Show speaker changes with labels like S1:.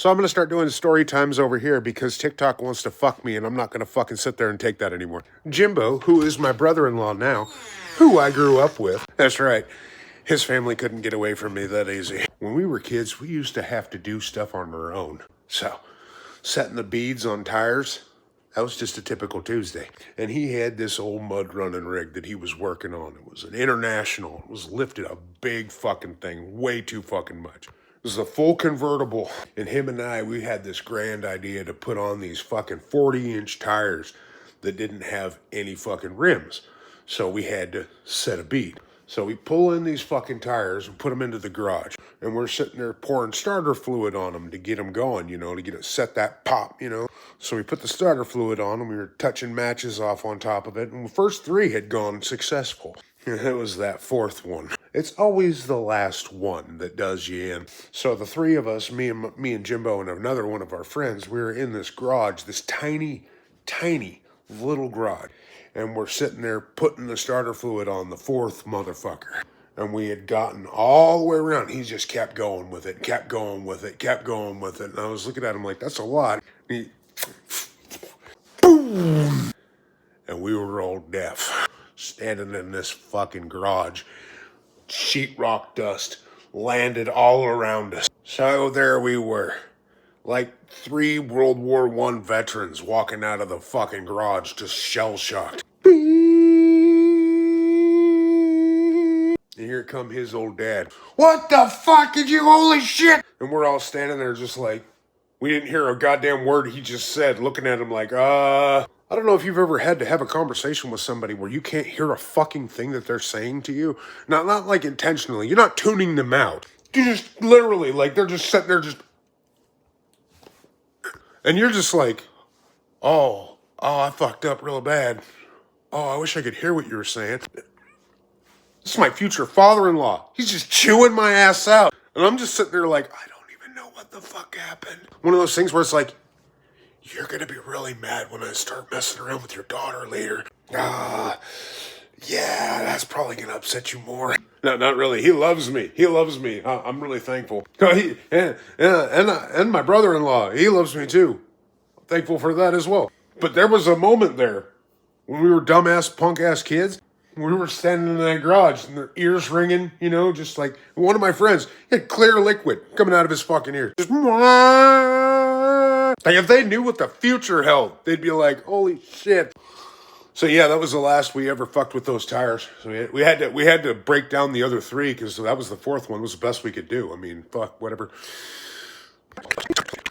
S1: So I'm going to start doing story times over here because TikTok wants to fuck me and I'm not going to fucking sit there and take that anymore. Jimbo, who is my brother-in-law now, who I grew up with. That's right. His family couldn't get away from me that easy. When we were kids, we used to have to do stuff on our own. So, setting the beads on tires, that was just a typical Tuesday. And he had this old mud running rig that he was working on. It was an International. It was lifted a big fucking thing, way too fucking much. It was a full convertible. And him and I, we had this grand idea to put on these fucking 40-inch tires that didn't have any fucking rims. So we had to set a bead. So we pull in these fucking tires and put them into the garage. And we're sitting there pouring starter fluid on them to get them going, you know, to get it, set that pop, you know. So we put the starter fluid on and we were touching matches off on top of it. And the first 3 had gone successful. It was that 4th one. It's always the last one that does you in. So the 3 of us, me and Jimbo and another one of our friends, we were in this garage, this tiny little garage. And we're sitting there putting the starter fluid on the 4th motherfucker. And we had gotten all the way around. He just kept going with it, kept going with it, kept going with it. And I was looking at him like, that's a lot. And boom! And we were all deaf. Standing in this fucking garage. Sheetrock dust landed all around us. So there we were. Like 3 World War I veterans walking out of the fucking garage just shell-shocked. And here come his old dad. What the fuck did you, holy shit? And we're all standing there just like, we didn't hear a goddamn word he just said, looking at him like, I don't know if you've ever had to have a conversation with somebody where you can't hear a fucking thing that they're saying to you. Not like intentionally. You're not tuning them out. You just literally, like, they're just sitting there just... And you're just like, oh, I fucked up real bad. Oh, I wish I could hear what you were saying. This is my future father-in-law. He's just chewing my ass out. And I'm just sitting there like, I don't even know what the fuck happened. One of those things where it's like, you're gonna be really mad when I start messing around with your daughter later. Yeah, that's probably gonna upset you more. No, not really. He loves me. He loves me. I'm really thankful. And my brother-in-law, he loves me too. I'm thankful for that as well. But there was a moment there when we were dumbass, punk-ass kids. We were standing in that garage and their ears ringing, you know, just like one of my friends, he had clear liquid coming out of his fucking ears. Just like if they knew what the future held, they'd be like, holy shit. So yeah, that was the last we ever fucked with those tires. So we had to break down the other 3 because that was the 4th one. It was the best we could do. I mean, fuck, whatever.